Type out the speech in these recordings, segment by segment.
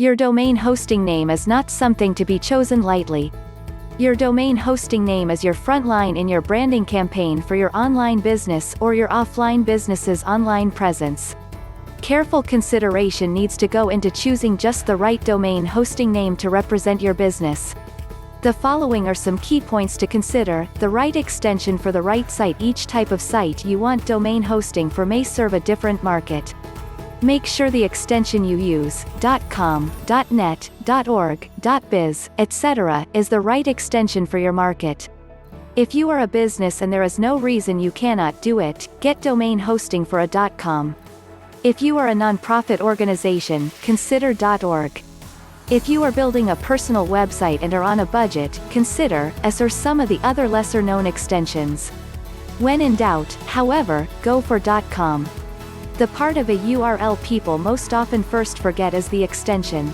Your domain hosting name is not something to be chosen lightly. Your domain hosting name is your front line in your branding campaign for your online business or your offline business's online presence. Careful consideration needs to go into choosing just the right domain hosting name to represent your business. The following are some key points to consider. The right extension for the right site. Each type of site you want domain hosting for may serve a different market. Make sure the extension you use, .com, .net, .org, .biz, etc., is the right extension for your market. If you are a business and there is no reason you cannot do it, get domain hosting for a .com. If you are a nonprofit organization, consider .org. If you are building a personal website and are on a budget, consider .s or some of the other lesser-known extensions. When in doubt, however, go for .com. The part of a URL people most often first forget is the extension.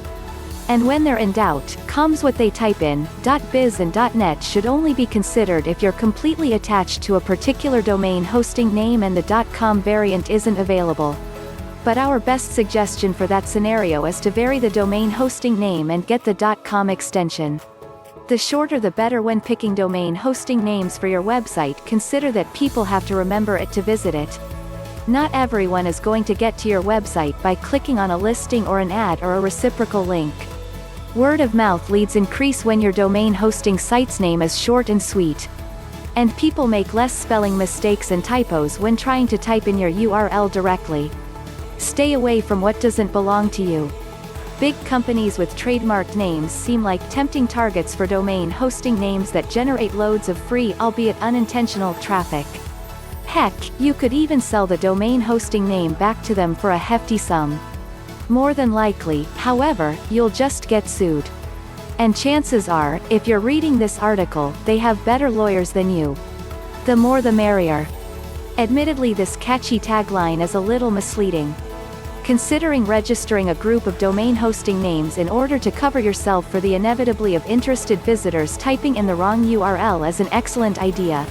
And when they're in doubt, comes what they type in. .biz and .net should only be considered if you're completely attached to a particular domain hosting name and the .com variant isn't available. But our best suggestion for that scenario is to vary the domain hosting name and get the .com extension. The shorter the better when picking domain hosting names for your website. Consider that people have to remember it to visit it. Not everyone is going to get to your website by clicking on a listing or an ad or a reciprocal link. Word of mouth leads increase when your domain hosting site's name is short and sweet. And people make less spelling mistakes and typos when trying to type in your URL directly. Stay away from what doesn't belong to you. Big companies with trademarked names seem like tempting targets for domain hosting names that generate loads of free, albeit unintentional, traffic. Heck, you could even sell the domain hosting name back to them for a hefty sum. More than likely, however, you'll just get sued. And chances are, if you're reading this article, they have better lawyers than you. The more the merrier. Admittedly, this catchy tagline is a little misleading. Considering registering a group of domain hosting names in order to cover yourself for the inevitably of interested visitors typing in the wrong URL is an excellent idea.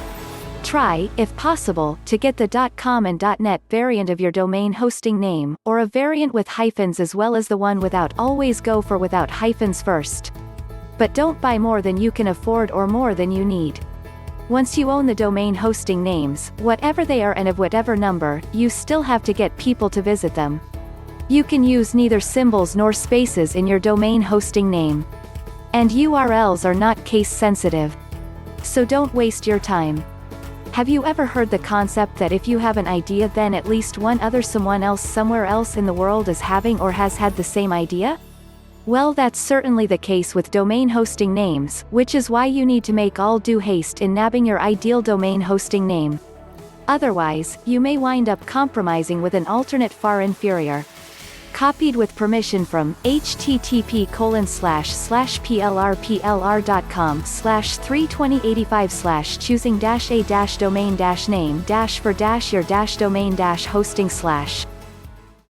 Try, if possible, to get the .com and .net variant of your domain hosting name, or a variant with hyphens as well as the one without. Always go for without hyphens first. But don't buy more than you can afford or more than you need. Once you own the domain hosting names, whatever they are and of whatever number, you still have to get people to visit them. You can use neither symbols nor spaces in your domain hosting name. And URLs are not case sensitive. So don't waste your time. Have you ever heard the concept that if you have an idea then at least someone else somewhere else in the world is having or has had the same idea? Well, that's certainly the case with domain hosting names, which is why you need to make all due haste in nabbing your ideal domain hosting name. Otherwise, you may wind up compromising with an alternate far inferior. Copied with permission from http://plrplr.com/32085/choosing-a-domain-name-for-your-domain-hosting/